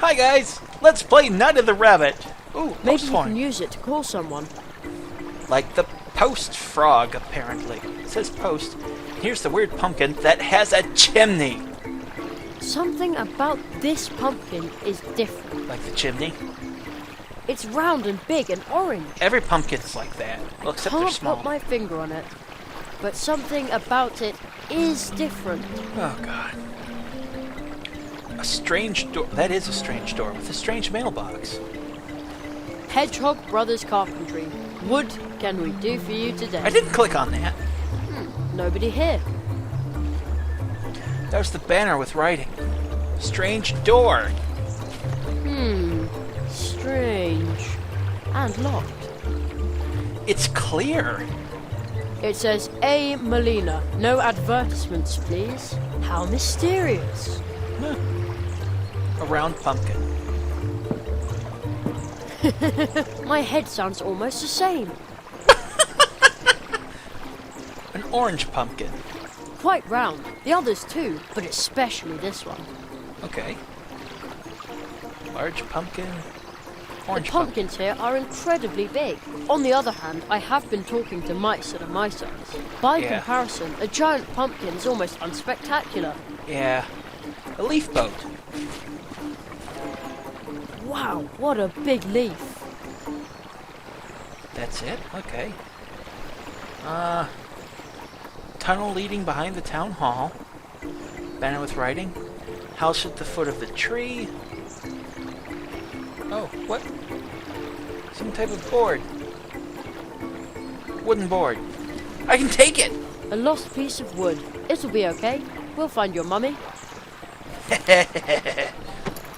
Hi guys, let's play Night of the Rabbit. Ooh, Maybe post you horn. can use it to call someone. Like the post frog, apparently. It says post. Here's the weird pumpkin that has a chimney. Something about this pumpkin is different. Like the chimney? It's round and big and orange. Every pumpkin's like that. Well, except they're Can't small. put my finger on it, but something about it is different. Oh, God. A strange door. That is a strange door with a strange mailbox. Hedgehog Brothers Carpentry. What can we do for you today? I didn't click on that. Nobody here. That was the banner with writing. Strange door. Strange. And locked. It's clear. It says A. Molina. No advertisements, please. How mysterious. Huh. A round pumpkin. My head sounds almost the same. An orange pumpkin. Quite round. The others too, but especially this one. Okay. Large pumpkin. The Orange pumpkin. pumpkins here are incredibly big. On the other hand, I have been talking to mice that are my size. By Yeah. comparison, a giant pumpkin is almost unspectacular. Yeah. A leaf boat. Wow, what a big leaf. That's it? Okay. Tunnel leading behind the town hall. Banner with writing. House at the foot of the tree. Oh, what? Some type of board. Wooden board. I can take it! A lost piece of wood. It'll be okay. We'll find your mummy.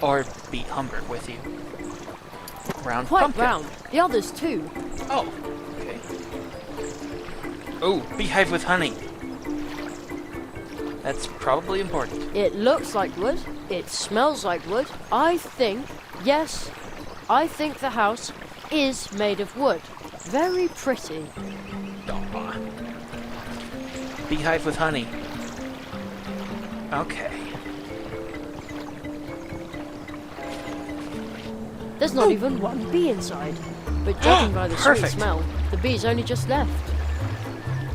Or beat hunger with you. Round Quite pumpkin. round. The others too. Oh, okay. Oh, beehive with honey. That's probably important. It looks like wood. It smells like wood. I think the house is made of wood. Very pretty. Aw. Beehive with honey. Okay. There's not even one bee inside. But judging by the sweet Perfect. smell, the bee's only just left.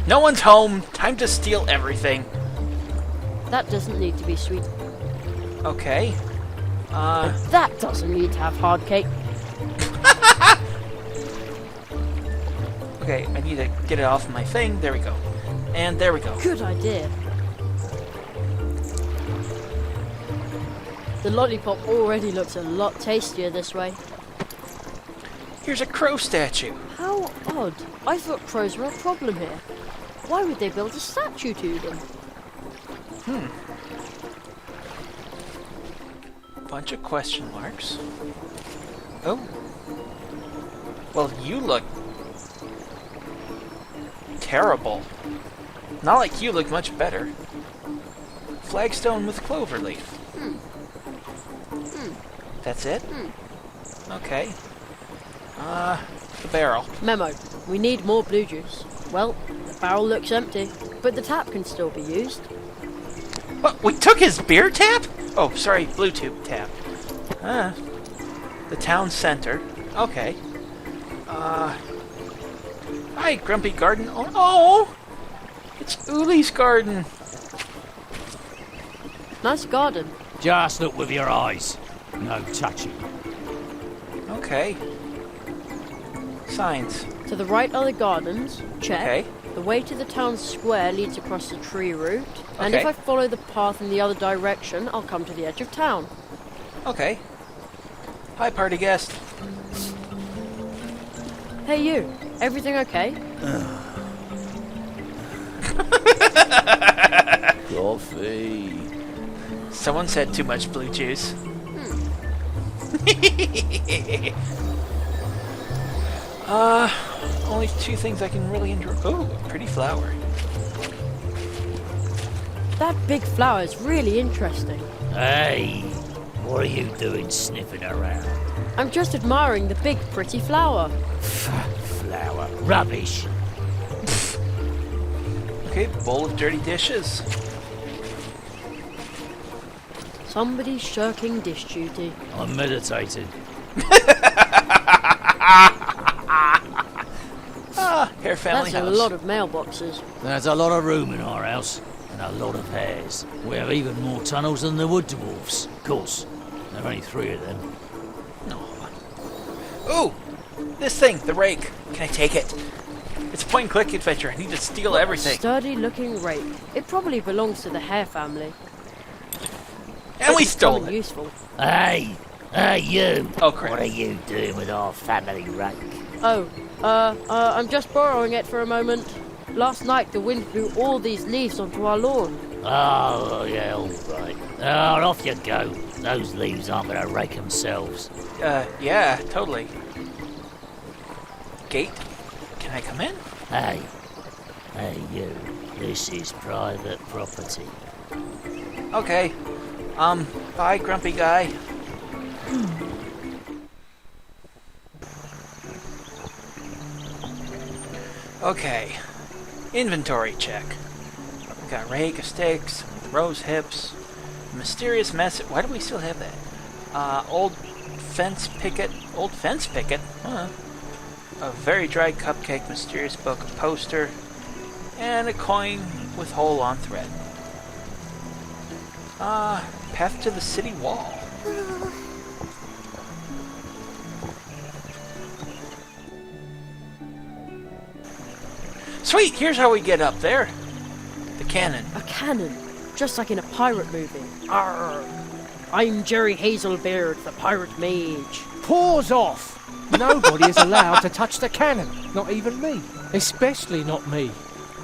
No one's home. Time to steal everything. That doesn't need to be sweet. Okay. That doesn't need to have hard cake. Okay, I need to get it off my thing. There we go. And there we go. Good idea. The lollipop already looks a lot tastier this way. Here's a crow statue. How odd. I thought crows were a problem here. Why would they build a statue to them? Bunch of question marks. Oh. Well, you look terrible. Not like you look much better. Flagstone with clover leaf. That's it? Okay. The barrel. Memo. We need more blue juice. Well, the barrel looks empty, but the tap can still be used. What? We took his beer tap? Oh, sorry, blue tube tap. The town center. Okay. Hi, Grumpy Garden. Oh! It's Uli's garden. Nice garden. Just look with your eyes. No touching. Okay. Signs. To the right are the gardens. Check. Okay. The way to the town square leads across the tree route. And if Okay. I follow the path in the other direction, I'll come to the edge of town. Okay. Hi, party guest. Hey you, everything okay? Coffee. Someone said too much blue juice. Only two things I can really enjoy. Oh, a pretty flower. That big flower is really interesting. Hey, what are you doing sniffing around? I'm just admiring the big, pretty flower. Flower. Rubbish. Okay, bowl of dirty dishes. Somebody's shirking dish duty. I'm meditating. Hair family That's house. a lot of mailboxes. There's a lot of room in our house, and a lot of hairs. We have even more tunnels than the wood dwarfs. Of course, there are only 3 of them. Ooh! This thing, the rake. Can I take it? It's a point-and-click adventure. I need to steal everything. Sturdy-looking rake. It probably belongs to the hare family. And we It's stole common it. useful. Hey, you. Oh, crap. What are you doing with our family rake? Oh, I'm just borrowing it for a moment. Last night the wind blew all these leaves onto our lawn. Oh, yeah, all right. Oh, off you go. Those leaves aren't going to rake themselves. Yeah, totally. Gate? Can I come in? Hey, you. This is private property. Okay. Bye, grumpy guy. Okay. Inventory check. We got rake of sticks, rose hips, mysterious message. Why do we still have that? Old fence picket. Old fence picket? Huh. A very dry cupcake, mysterious book, a poster, and a coin with hole on thread. Path to the city wall. Sweet, here's how we get up there. The cannon. A cannon, just like in a pirate movie. Arr! I'm Jerry Hazelbeard, the pirate mage. Paws off! Nobody is allowed to touch the cannon, not even me. Especially not me.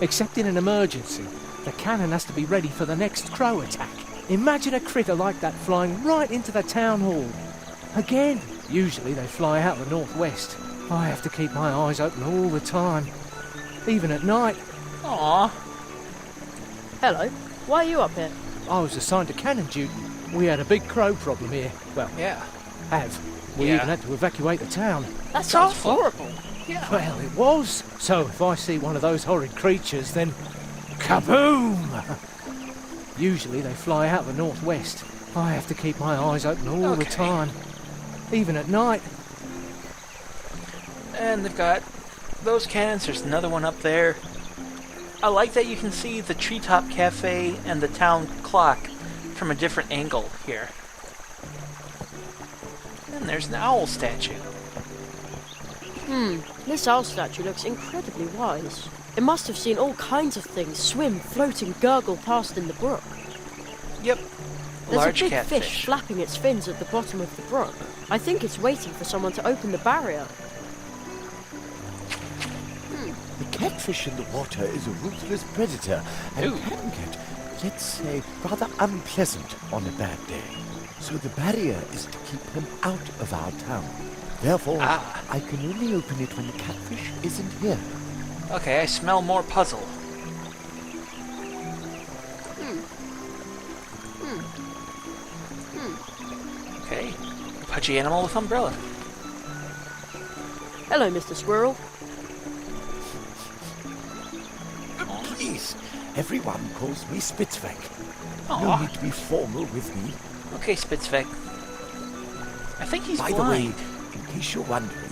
Except in an emergency. The cannon has to be ready for the next crow attack. Imagine a critter like that flying right into the town hall. Again, usually they fly out the northwest. I have to keep my eyes open all the time. Even at night. Aww. Hello, why are you up here? I was assigned to cannon duty. We had a big crow problem here. Well, Yeah. have. We Yeah. even had to evacuate the town. That sounds awful. horrible. Yeah. Well, it was. So if I see one of those horrid creatures, then kaboom! Usually they fly out the northwest. I have to keep my eyes open all the Okay. time. Even at night. And they've got those cannons. There's another one up there. I like that you can see the Treetop Cafe and the town clock from a different angle here. And there's an owl statue. This owl statue looks incredibly wise. It must have seen all kinds of things swim, float, and gurgle past in the brook. Yep. There's Large a big catfish. fish flapping its fins at the bottom of the brook. I think it's waiting for someone to open the barrier. The catfish in the water is a ruthless predator and Ooh. can get, let's say, rather unpleasant on a bad day. So the barrier is to keep him out of our town. Therefore, I can only open it when the catfish isn't here. Okay, I smell more puzzle. Okay. Pudgy animal with umbrella. Hello, Mr. Squirrel. Please, everyone calls me Spitzweg. No Aw. need to be formal with me. Okay, Spitzweg. I think he's By blind. the way, in case you're wondering,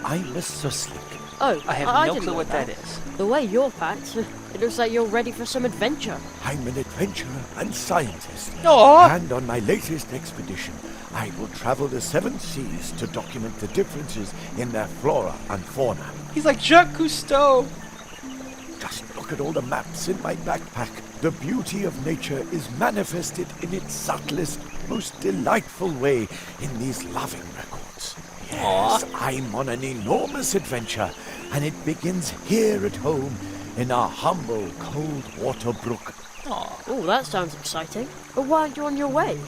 I'm a Susslik. Oh, I have no didn't clue know what that is. The way you're packed, it looks like you're ready for some adventure. I'm an adventurer and scientist. Aw. And on my latest expedition, I will travel the 7 seas to document the differences in their flora and fauna. He's like Jacques Cousteau. Just look at all the maps in my backpack. The beauty of nature is manifested in its subtlest, most delightful way in these loving records. Yes, I'm on an enormous adventure, and it begins here at home in our humble cold water brook. Oh, that sounds exciting. But why aren't you on your way?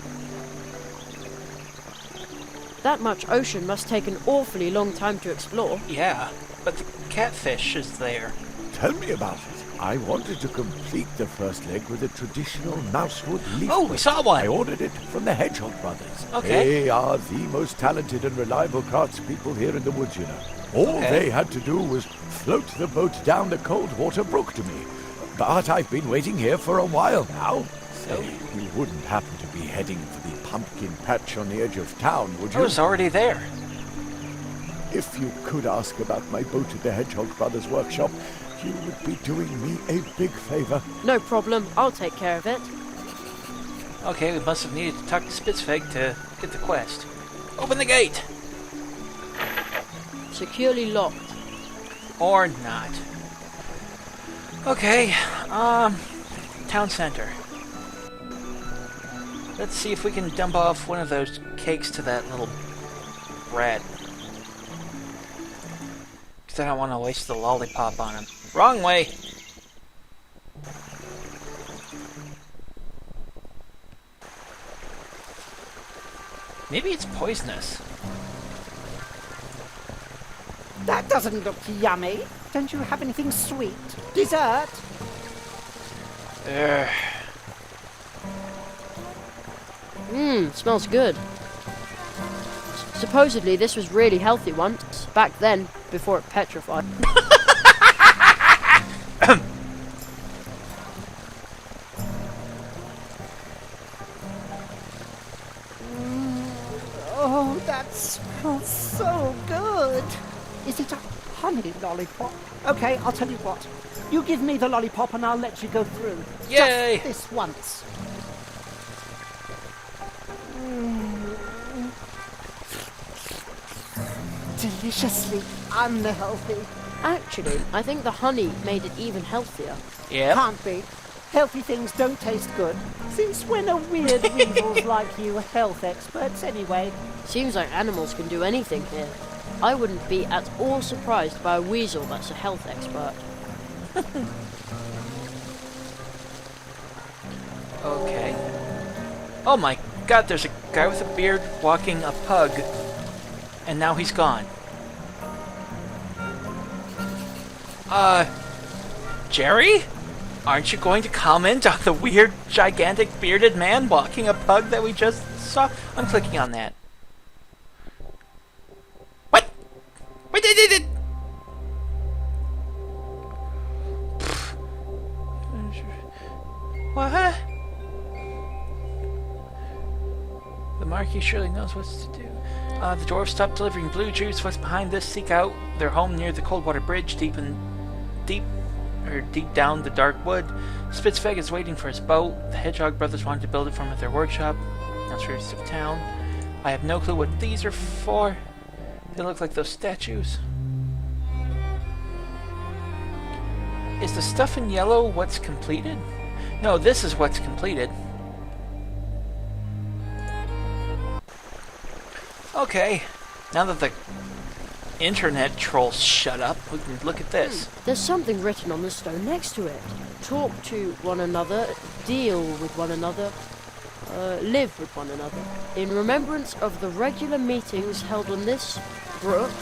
That much ocean must take an awfully long time to explore. Yeah, but the catfish is there. Tell me about it. I wanted to complete the first leg with a traditional mousewood leaf. Oh, we saw one. I ordered it from the Hedgehog brothers. Okay. They are the most talented and reliable craftspeople here in the woods, you know. All Okay. they had to do was float the boat down the cold water brook to me. But I've been waiting here for a while now, so. Hey, you wouldn't happen to be heading for the pumpkin patch on the edge of town, would I you? was already there. If you could ask about my boat at the Hedgehog Brothers workshop, you would be doing me a big favor. No problem, I'll take care of it. Okay, we must have needed to talk to Spitzfeg to get the quest. Open the gate! Securely locked. Or not. Okay, town center. Let's see if we can dump off one of those cakes to that little rat. Because I don't want to waste the lollipop on him. Wrong way! Maybe it's poisonous. That doesn't look yummy. Don't you have anything sweet? Dessert? Ugh. Smells good. Supposedly this was really healthy once, back then, before it petrified. Oh, that smells so good. Is it a honey lollipop? Okay, I'll tell you what. You give me the lollipop and I'll let you go through. Yay! Just this once. Deliciously unhealthy. Actually, I think the honey made it even healthier. Yep. Can't be. Healthy things don't taste good. Since when are weird weasels like you health experts anyway? Seems like animals can do anything here. I wouldn't be at all surprised by a weasel that's a health expert. Okay. Oh my god, there's a guy with a beard walking a pug. And now he's gone. Jerry? Aren't you going to comment on the weird, gigantic, bearded man walking a pug that we just saw? I'm clicking on that. What? What did it? What? The Marquis surely knows what to do. The dwarves stopped delivering blue juice. What's behind this? Seek out their home near the Coldwater Bridge, deep down the dark wood. Spitzfeg is waiting for his boat. The Hedgehog brothers wanted to build it for him at their workshop. Outskirts of town. I have no clue what these are for. They look like those statues. Is the stuff in yellow what's completed? No, this is what's completed. Okay, now that the internet trolls shut up, we can look at this. There's something written on the stone next to it. Talk to one another, deal with one another, live with one another. In remembrance of the regular meetings held on this brook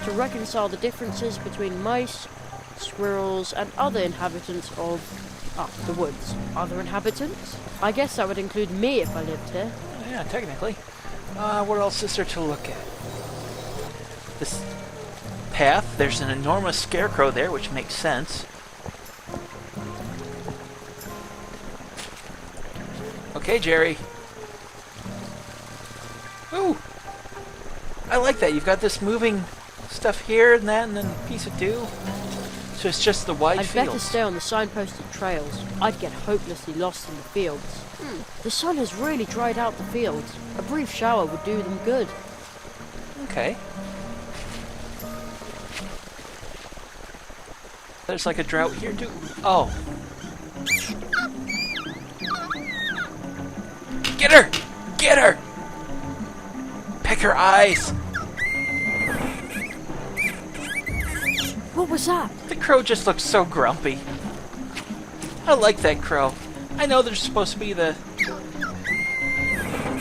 to reconcile the differences between mice, squirrels, and other inhabitants of the woods. Other inhabitants? I guess that would include me if I lived here. Yeah, technically. What else is there to look at? This path, there's an enormous scarecrow there, which makes sense. Okay, Jerry. Ooh! I like that. You've got this moving stuff here and that, and then a piece of dew. So it's just the wide I'd fields. better stay on the signposted trails. I'd get hopelessly lost in the fields. The sun has really dried out the fields. A brief shower would do them good. Okay. There's like a drought here too. Oh. Get her! Get her! Pick her eyes! What was that? The crow just looks so grumpy. I like that crow. I know they're supposed to be the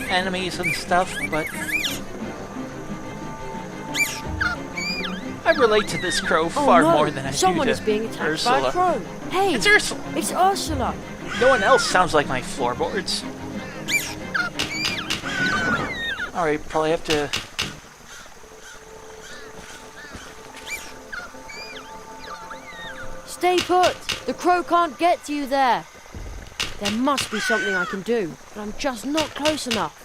enemies and stuff, but I relate to this crow far no. more than I Someone do is to being attacked Ursula. by a crow. Hey! It's Ursula! It's Ursula! No one else sounds like my floorboards. Alright, probably have to... Stay put! The crow can't get to you there! There must be something I can do, but I'm just not close enough.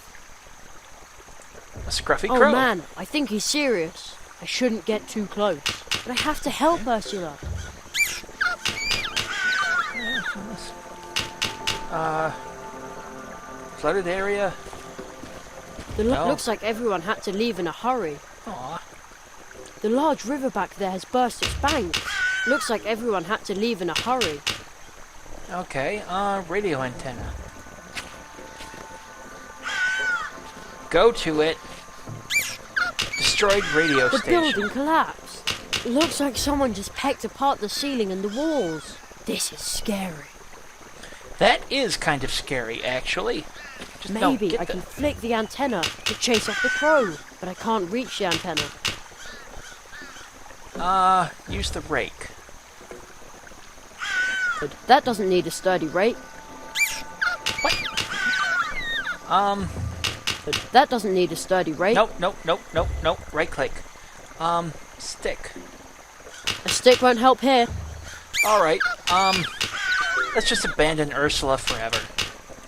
A scruffy Oh crow. man, I think he's serious. I shouldn't get too close, but I have to help Ursula. Flooded area. No. Looks like everyone had to leave in a hurry. Aw. The large river back there has burst its banks. Looks like everyone had to leave in a hurry. Okay, radio antenna. Go to it. Destroyed radio The station. building collapsed. Looks like someone just pecked apart the ceiling and the walls. This is scary. That is kind of scary, actually. Just don't Maybe get I can flick the antenna to chase off the crow, but I can't reach the antenna. Use the rake. But that doesn't need a sturdy rake. What? But that doesn't need a sturdy rake. Nope. Right click. Stick. A stick won't help here. Alright, let's just abandon Ursula forever.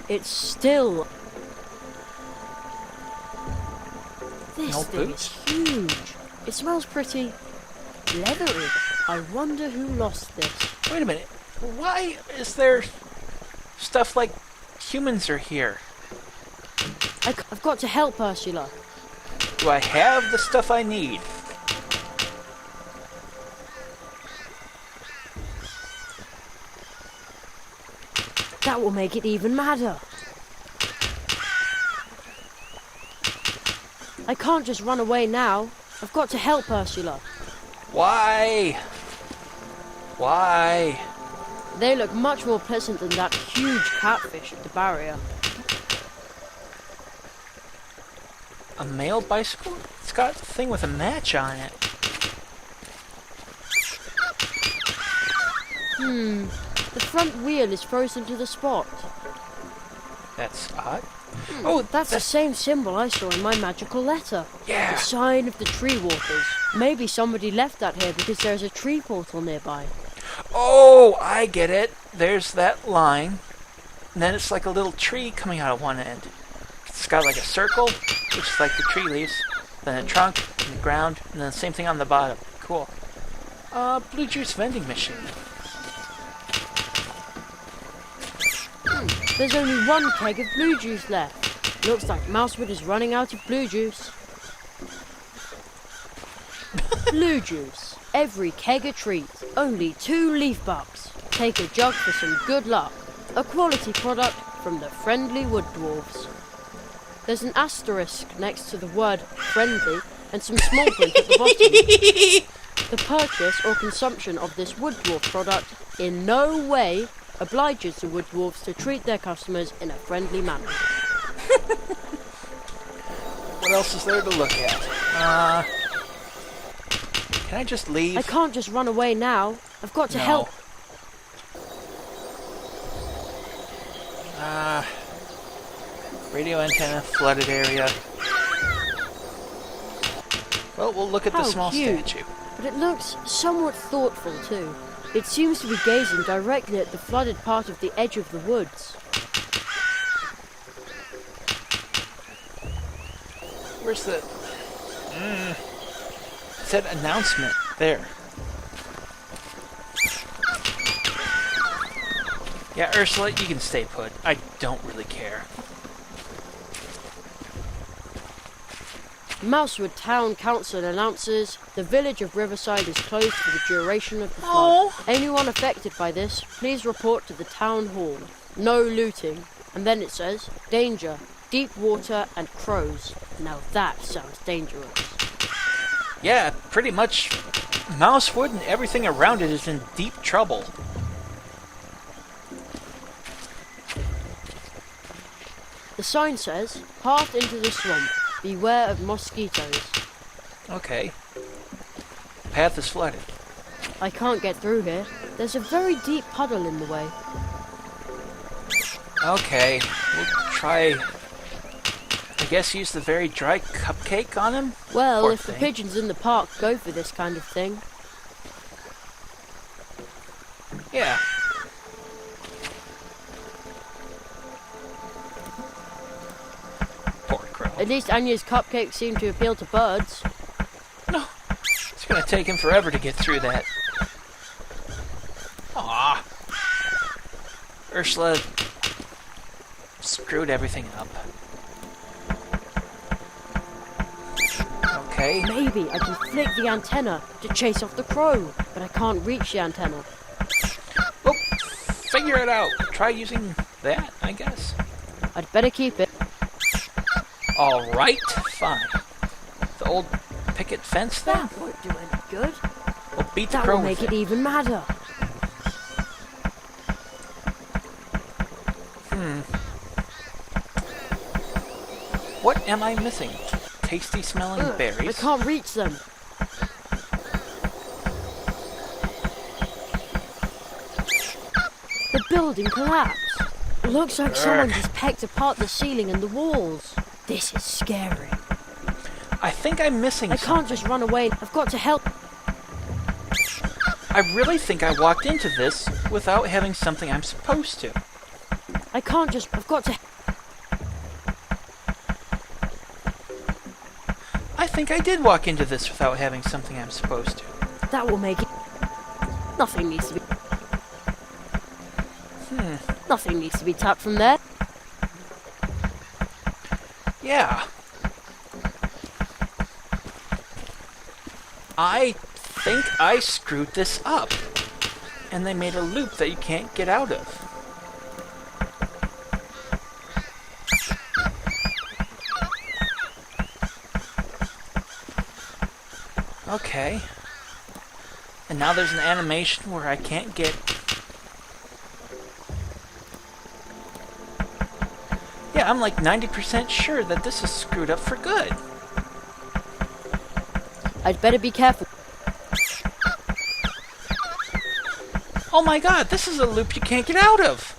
It's still... This No thing boots? is huge. It smells pretty leathery. I wonder who lost this. Wait a minute. Why is there stuff like humans are here? I've got to help Ursula. Do I have the stuff I need? That will make it even madder. I can't just run away now. I've got to help Ursula. Why? Why? They look much more pleasant than that huge catfish at the barrier. A male bicycle? It's got a thing with a match on it. The front wheel is frozen to the spot. That's odd. Oh, That's the same symbol I saw in my magical letter. yeah. The sign of the tree walkers. Maybe somebody left that here because there's a tree portal nearby. Oh, I get it. There's that line. And then it's like a little tree coming out of one end. It's got like a circle, which is like the tree leaves. Then a trunk, and the ground, and then the same thing on the bottom. Cool. Blue juice vending machine. There's only one keg of blue juice left. Looks like Mousewood is running out of blue juice. Blue juice. Every keg a treat. Only 2 leaf bucks. Take a jug for some good luck. A quality product from the friendly wood dwarves. There's an asterisk next to the word friendly and some small print at the bottom. The purchase or consumption of this wood dwarf product in no way obliges the wood dwarfs to treat their customers in a friendly manner. What else is there to look at? Can I just leave? I can't just run away now. I've got to No. help. Radio antenna, flooded area. Well, we'll look at the How small cute. statue. But it looks somewhat thoughtful too. It seems to be gazing directly at the flooded part of the edge of the woods. Where's the... It said announcement. There. Yeah, Ursula, you can stay put. I don't really care. Mousewood Town Council announces the village of Riverside is closed for the duration of the flood. Oh. Anyone affected by this, please report to the town hall. No looting. And then it says, danger, deep water and crows. Now that sounds dangerous. Yeah, pretty much Mousewood and everything around it is in deep trouble. The sign says, path into the swamp. Beware of mosquitoes. Okay. Path is flooded. I can't get through here. There's a very deep puddle in the way. Okay, we'll try... I guess use the very dry cupcake on him? Well, Poor if the thing. pigeons in the park go for this kind of thing. Yeah. At least Anya's cupcakes seem to appeal to birds. No, it's gonna take him forever to get through that. Aw. Ursula screwed everything up. Okay. Maybe I can flick the antenna to chase off the crow, but I can't reach the antenna. Oh, figure it out. Try using that, I guess. I'd better keep it. Alright, fine. The old picket fence thing? That won't do any good. We'll beat the That crow will make with it even madder. What am I missing? Tasty smelling I berries? can't reach them. The building collapsed. Looks like someone just pecked apart the ceiling and the walls. This is scary. I think I'm missing I something. can't just run away. I've got to help. I really think I walked into this without having something I'm supposed to. I can't just. I've got to. I think I did walk into this without having something I'm supposed to. That will make it. Nothing needs to be. Nothing needs to be tapped from there. Yeah. I think I screwed this up. And they made a loop that you can't get out of. Okay. And now there's an animation where I can't get... Yeah, I'm like 90% sure that this is screwed up for good. I'd better be careful. Oh my god, this is a loop you can't get out of!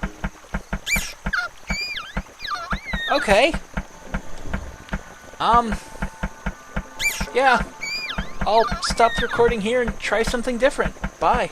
Okay. Yeah. I'll stop the recording here and try something different. Bye.